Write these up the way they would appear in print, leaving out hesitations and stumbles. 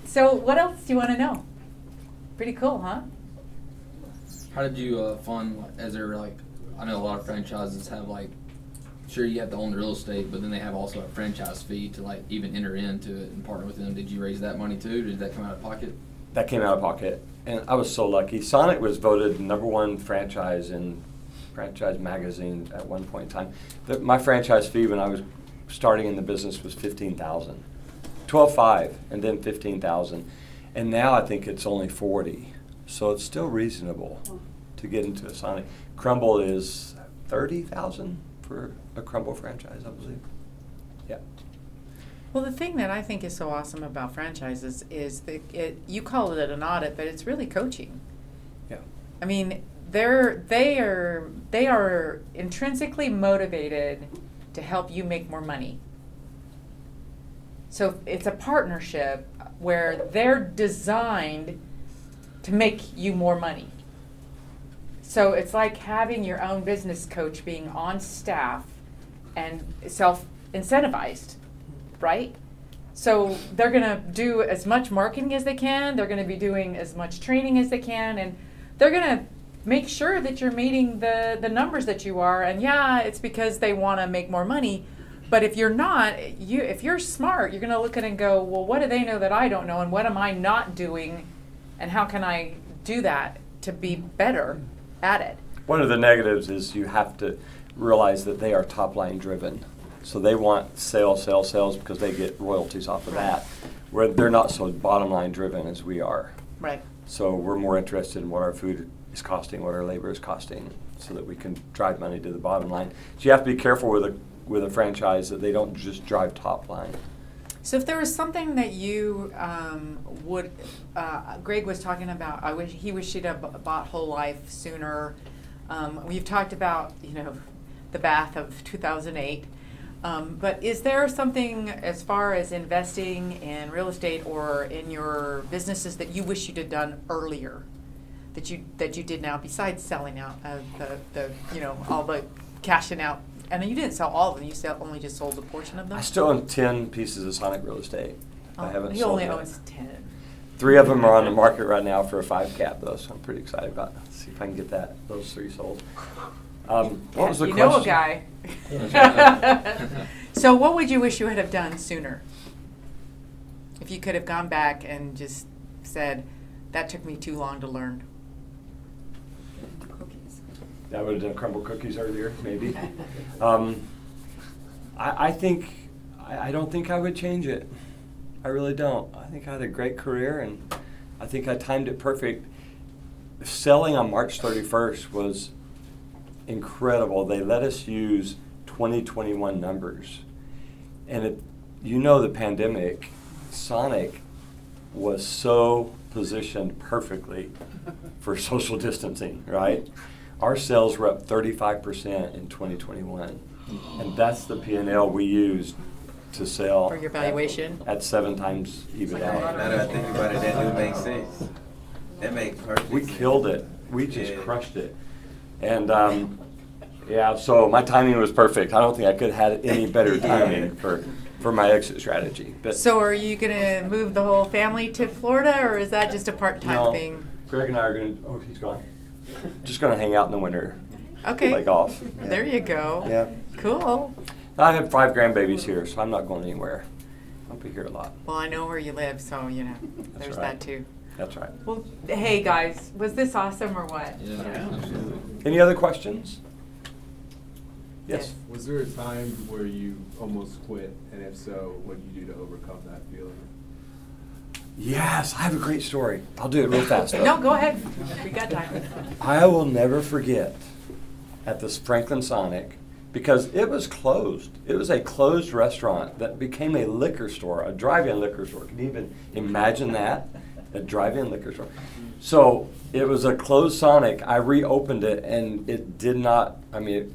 So what else do you want to know? Pretty cool, huh? How did you fund, as there like, I know a lot of franchises have like, sure you have to own the real estate, but then they have also a franchise fee to like even enter into it and partner with them. Did you raise that money too? Did that come out of pocket? That came out of pocket, and I was so lucky. Sonic was voted #1 franchise in Franchise Magazine at one point in time. My franchise fee when I was starting in the business was $15,000, $12,500, and then $15,000, and now I think it's only $40,000. So it's still reasonable to get into a Sonic. Crumble is $30,000 for a Crumble franchise, I believe. Yeah. Well, the thing that I think is so awesome about franchises is that you call it an audit, but it's really coaching. Yeah. I mean, they are intrinsically motivated to help you make more money. So it's a partnership where they're designed to make you more money. So it's like having your own business coach being on staff and self-incentivized, right? So they're going to do as much marketing as they can, they're going to be doing as much training as they can, and they're going to make sure that you're meeting the numbers that you are. And yeah, it's because they want to make more money. But if you're not, if you're smart, you're going to look at it and go, well, what do they know that I don't know, and what am I not doing, and how can I do that to be better at it? One of the negatives is you have to realize that they are top line driven. So they want sales because they get royalties off of that, where they're not so bottom line driven as we are. Right. So we're more interested in what our food is costing, what our labor is costing, so that we can drive money to the bottom line. So you have to be careful with a franchise that they don't just drive top line. So if there was something that you would, Greg was talking about, he wished he'd have bought Whole Life sooner. We've talked about, the bath of 2008. But is there something as far as investing in real estate or in your businesses that you wish you'd have done earlier, that you did now, besides selling out the all the cashing out? And you didn't sell all of them. You only just sold a portion of them. I still own 10 pieces of Sonic real estate. I haven't he sold only yet. owns 10. 3 of them are on the market right now for a 5 cap though, so I'm pretty excited about it. Let's see if I can get those 3 sold. What was the question? You know a guy. So what would you wish you would have done sooner? If you could have gone back and just said, that took me too long to learn. I would have done crumble cookies earlier, maybe. I don't think I would change it. I really don't. I think I had a great career, and I think I timed it perfect. Selling on March 31st was incredible. They let us use 2021 numbers. And the pandemic, Sonic was so positioned perfectly for social distancing, right? Our sales were up 35% in 2021, and that's the P&L we used to sell. For your valuation? At 7 times EBITDA. Now that I think about it, that do make sense. That makes perfect sense. We killed it. We just crushed it. And so my timing was perfect. I don't think I could have had any better timing for my exit strategy. But So are you going to move the whole family to Florida, or is that just a part-time thing? Greg and I are going to, he's gone. Just going to hang out in the winter. Okay. Play golf. There you go. Yeah. Cool. I have 5 grandbabies here, so I'm not going anywhere. I'll be here a lot. Well, I know where you live, so, there's right. that too. That's right. Well, hey, guys, was this awesome or what? Yeah, absolutely. Any other questions? Yes. Was there a time where you almost quit, and if so, what did you do to overcome that feeling? Yes, I have a great story. I'll do it real fast though. No, go ahead. We got time. I will never forget at this Franklin Sonic, because it was closed. It was a closed restaurant that became a liquor store, a drive-in liquor store. Can you even imagine that? A drive-in liquor store. So it was a closed Sonic. I reopened it, and it did not, we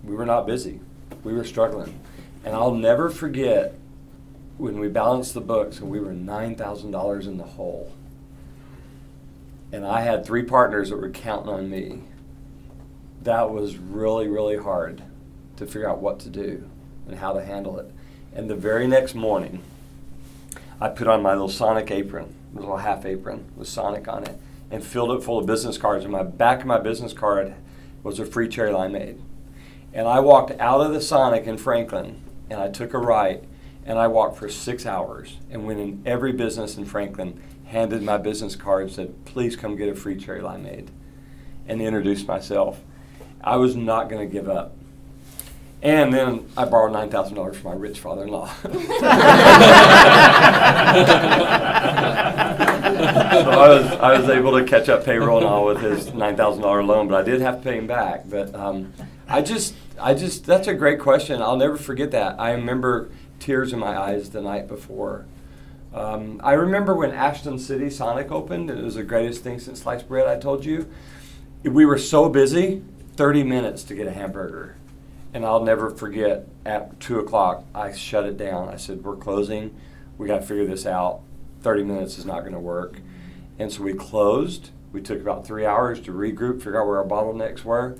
were not busy. We were struggling. And I'll never forget when we balanced the books and we were $9,000 in the hole. And I had 3 partners that were counting on me. That was really, really hard to figure out what to do and how to handle it. And the very next morning, I put on my little Sonic apron, a little half apron with Sonic on it, and filled it full of business cards. And my back of my business card was a free cherry limeade. And I walked out of the Sonic in Franklin, and I took a right, and I walked for 6 hours and went in every business in Franklin, handed my business card, and said, please come get a free cherry limeade, and introduced myself. I was not going to give up. And then I borrowed $9,000 from my rich father-in-law. So I was able to catch up payroll and all with his $9,000 loan, but I did have to pay him back. But I just that's a great question. I'll never forget that. I remember tears in my eyes the night before. I remember when Ashton City Sonic opened, and it was the greatest thing since sliced bread, I told you. We were so busy, 30 minutes to get a hamburger. And I'll never forget, at 2 o'clock, I shut it down. I said, we're closing. We got to figure this out. 30 minutes is not going to work. And so we closed. We took about 3 hours to regroup, figure out where our bottlenecks were.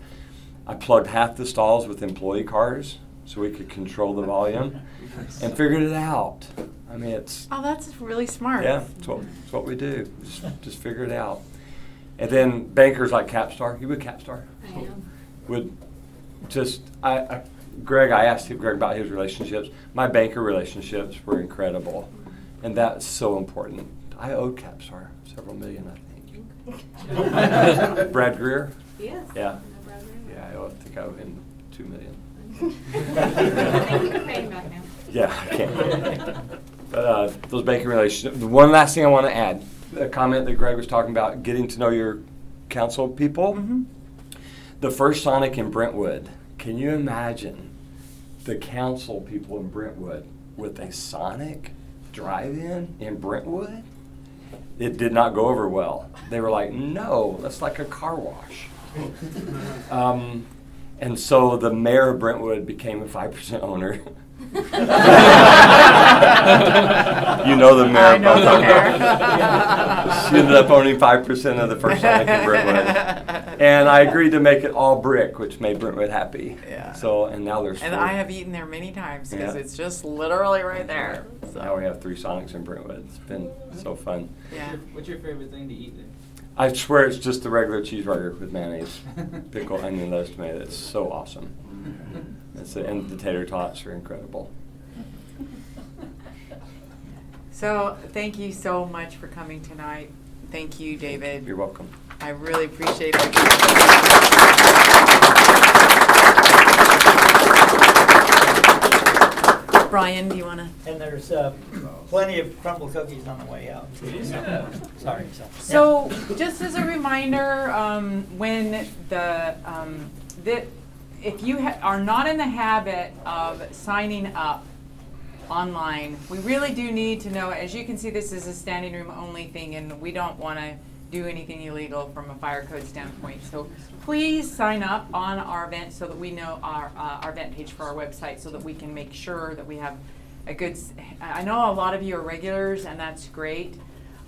I plugged half the stalls with employee cars so we could control the volume and figured it out. I mean, it's... Oh, that's really smart. Yeah, it's what we do. Just figure it out. And then bankers like Capstar. You would Capstar? I am. Would just, Greg, I asked Greg about his relationships. My banker relationships were incredible. And that's so important. I owed Capstar several million, I think. Brad Greer? Yes. Yeah. I know Brad Greer. Yeah, I think I owe him $2 million. I think you can pay him back now. Yeah, I can. But those banking relationships. One last thing I want to add, a comment that Greg was talking about, getting to know your council people. Mm-hmm. The first Sonic in Brentwood, can you imagine the council people in Brentwood with a Sonic drive-in in Brentwood? It did not go over well. They were like, no, that's like a car wash. And so the mayor of Brentwood became a 5% owner. You know the mayor. I know the mayor. She ended up owning 5% of the first Sonic in Brentwood. And I agreed to make it all brick, which made Brentwood happy. Yeah. So, and now there's And 4. I have eaten there many times because Yeah. it's just literally right there. So. Now we have 3 Sonics in Brentwood. It's been so fun. Yeah. What's your favorite thing to eat there? I swear it's just the regular cheeseburger with mayonnaise, pickle, onion, lettuce, tomato. It's so awesome. And the tater tots are incredible. So thank you so much for coming tonight. Thank you, David. You're welcome. I really appreciate it. Brian, do you want to? And there's plenty of crumble cookies on the way out, too. Sorry. So, just as a reminder, when if you are not in the habit of signing up online, we really do need to know. As you can see, this is a standing room only thing, and we don't want to do anything illegal from a fire code standpoint. So please sign up on our event so that we know our event page for our website, so that we can make sure that we have a good. I know a lot of you are regulars, and that's great.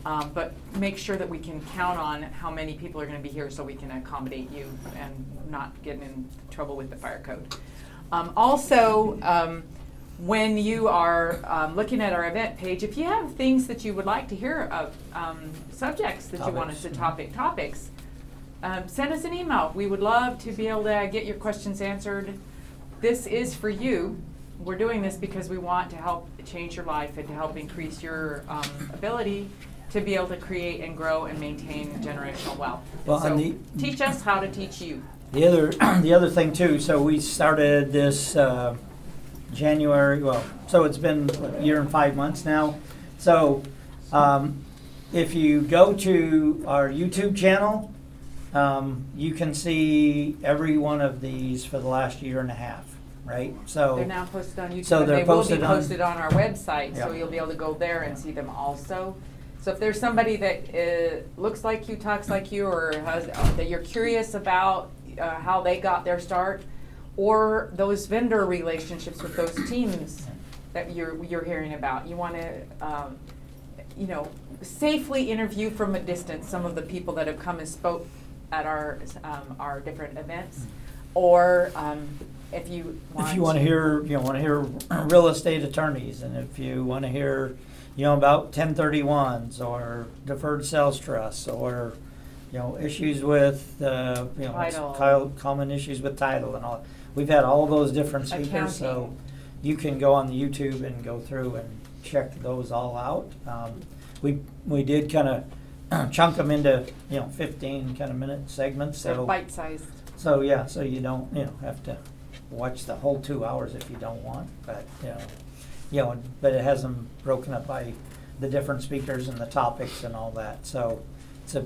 But make sure that we can count on how many people are going to be here so we can accommodate you and not get in trouble with the fire code. Also, when you are looking at our event page, if you have things that you would like to hear of, subjects that you want us to topics, send us an email. We would love to be able to get your questions answered. This is for you. We're doing this because we want to help change your life and to help increase your ability to be able to create and grow and maintain generational wealth. Well, So and teach us how to teach you. the other thing too. So we started this January. Well, so it's been a year and 5 months now. So if you go to our YouTube channel, you can see every one of these for the last year and a half. Right. So They're now posted on YouTube. So and they're they will be posted on- posted on our website, so Yeah. you'll be able to go there and see them also. So if there's somebody that looks like you, talks like you, or that you're curious about how they got their start, or those vendor relationships with those teams that you're hearing about, you want to safely interview from a distance some of the people that have come and spoke at our different events, or if you want to hear, real estate attorneys, and if you want to hear, about 1031s or deferred sales trusts or, issues with, Title. common issues with title and all. We've had all those different speakers, so Accounting. you can go on the YouTube and go through and check those all out. We did kind of chunk them into, 15 kind of minute segments. They're So bite-sized. so yeah, so you don't, have to watch the whole 2 hours if you don't want, but, but it has them broken up by the different speakers and the topics and all that. So it's a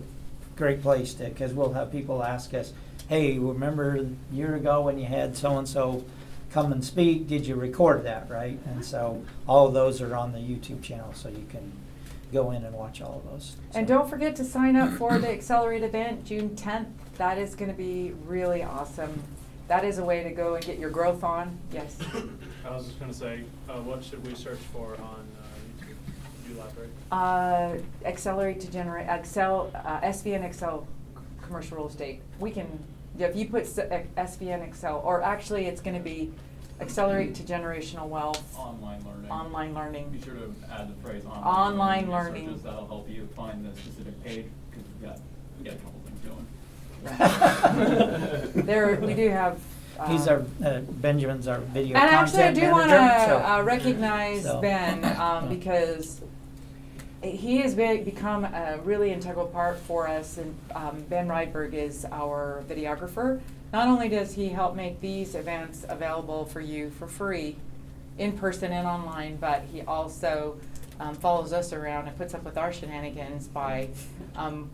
great place to, because we'll have people ask us, hey, remember a year ago when you had so-and-so come and speak, did you record that, right? And so all of those are on the YouTube channel, so you can go in and watch all of those. And So- don't forget to sign up for the Accelerate event, June 10th. That is going to be really awesome. That is a way to go and get your growth on. Yes. I was just going to say, what should we search for on YouTube? Could you elaborate? Accelerate to generate SVN Excel commercial real estate. We can, if you put SVN Excel, or actually it's going to be Accelerate to generational wealth. Online learning. Online Be learning. sure to add the phrase Online online learning. searches. That'll help you find the specific page because we got a couple things going. There, we do have. He's our, Benjamin's our video And actually, I content do want manager. to recognize So. Ben because he has become a really integral part for us. And Ben Rydberg is our videographer. Not only does he help make these events available for you for free, in person and online, but he also follows us around and puts up with our shenanigans by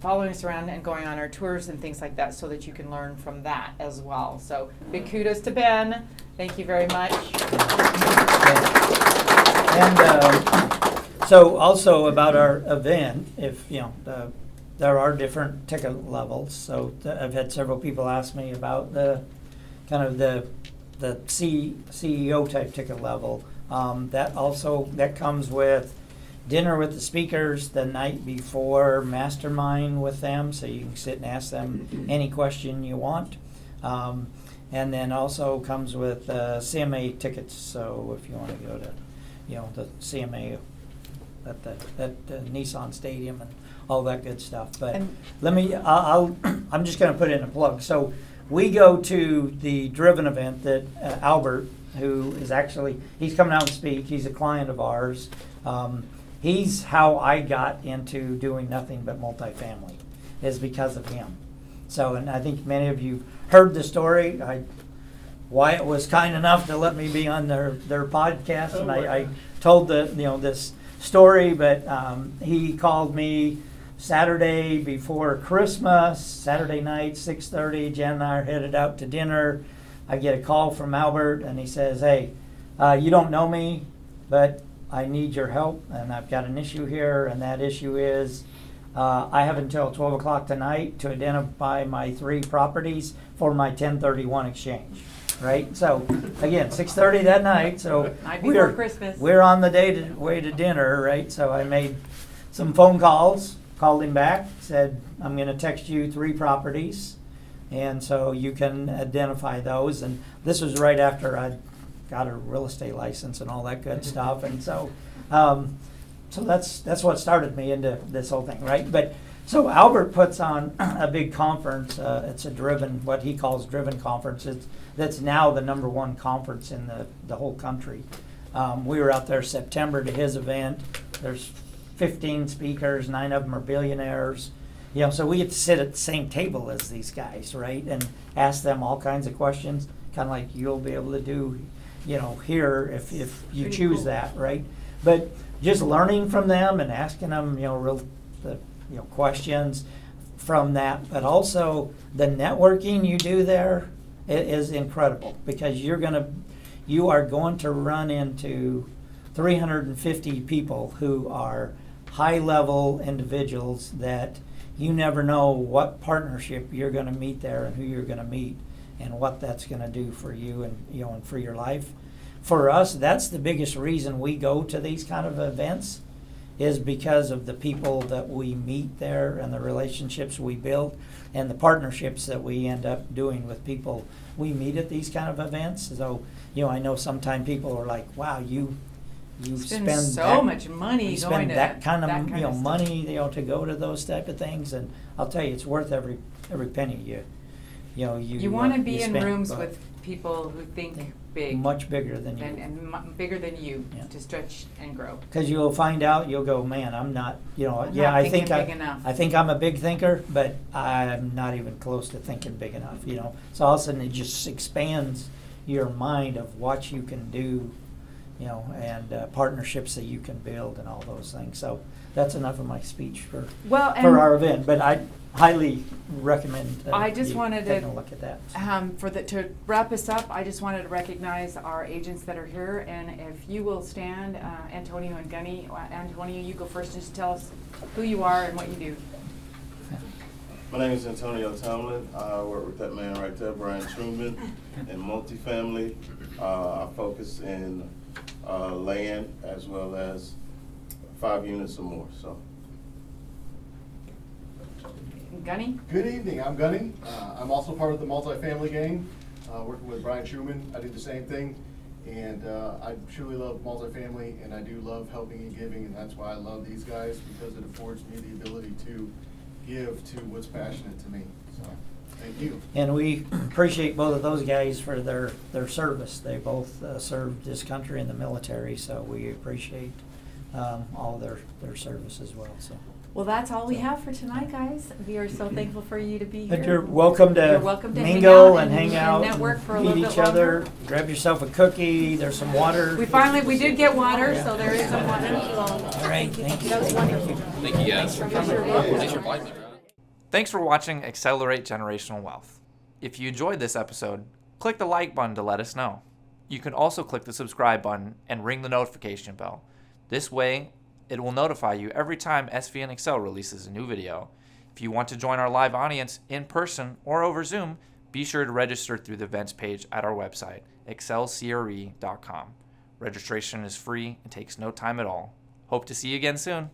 following us around and going on our tours and things like that so that you can learn from that as well. So big kudos to Ben. Thank you very much. And so also about our event, if, there are different ticket levels. So I've had several people ask me about the kind of the CEO type ticket level. That comes with dinner with the speakers the night before, mastermind with them, so you can sit and ask them any question you want. And then also comes with CMA tickets. So if you want to go to, the CMA at the Nissan Stadium and all that good stuff. But And- I'm just going to put in a plug. So we go to the Driven event that Albert, who is he's coming out and speak. He's a client of ours. He's how I got into doing nothing but multifamily, is because of him. So, and I think many of you heard the story. Wyatt was kind enough to let me be on their podcast, and I told this story. But he called me Saturday before Christmas, Saturday night, 6:30. Jen and I are headed out to dinner. I get a call from Albert, and he says, "Hey, you don't know me, but I need your help, and I've got an issue here, and that issue is I have until 12 o'clock tonight to identify my 3 properties for my 1031 exchange." Right? So, again, 6:30 that night. So Night before Christmas. we're on the way to dinner, right? So I made some phone calls, called him back, said, "I'm going to text you 3 properties, and so you can identify those." And this was right after I got a real estate license and all that good stuff. And so, so that's what started me into this whole thing, right? But so Albert puts on a big conference. It's a Driven, what he calls Driven conference. That's now the #1 conference in the whole country. We were out there September to his event. There's 15 speakers, 9 of them are billionaires. So we get to sit at the same table as these guys, right? And ask them all kinds of questions, kind of like you'll be able to do, here if you Pretty choose cool. that, right? But just learning from them and asking them, questions from that, but also the networking you do there is incredible, because you are going to run into 350 people who are high-level individuals that you never know what partnership you're going to meet there and who you're going to meet and what that's going to do for you and and for your life. For us, that's the biggest reason we go to these kind of events, is because of the people that we meet there and the relationships we build and the partnerships that we end up doing with people we meet at these kind of events. So, I know sometimes people are like, "Wow, you you Spend spend so that, much money you going spend to that kind of that kind of stuff. money, to go to those type of things, and I'll tell you, it's worth every penny You want to be you in spend, rooms but with people who think big much bigger than you. and bigger than you Yeah. to stretch and grow. Because you'll find out, you'll go, man, I'm not, I'm yeah, not I think thinking big enough." I think I'm a big thinker, but I'm not even close to thinking big enough, So all of a sudden, it just expands your mind of what you can do, and partnerships that you can build and all those things. So that's enough of my speech for our event, but I highly recommend I just you wanted taking to, a look at that. to wrap us up, I just wanted to recognize our agents that are here, and if you will stand, Antonio and Gunny. Antonio, you go first. Just tell us who you are and what you do. My name is Antonio Tomlin. I work with that man right there, Brian Truman, in multifamily. I focus in land as well as 5 units or more. So. Gunny? Good evening, I'm Gunny. I'm also part of the multifamily gang, working with Brian Truman. I do the same thing, and I truly love multifamily, and I do love helping and giving, and that's why I love these guys, because it affords me the ability to give to what's passionate to me. So, thank you. And we appreciate both of those guys for their service. They both served this country in the military, so we appreciate all their service as well. So. Well, that's all we have for tonight, guys. We are so thankful for you to be here. But you're welcome to, You're welcome to mingle hang and hang out, network for a meet little each bit other, longer. grab yourself a cookie. There's some water. We did get water, so there is some water. All right, thank you. That was wonderful. Thank you guys. Thanks for inviting me. Thanks for watching Accelerate Generational Wealth. If you enjoyed this episode, click the like button to let us know. You can also click the subscribe button and ring the notification bell. This way, it will notify you every time SVN Excel releases a new video. If you want to join our live audience in person or over Zoom, be sure to register through the events page at our website, excelcre.com. Registration is free and takes no time at all. Hope to see you again soon.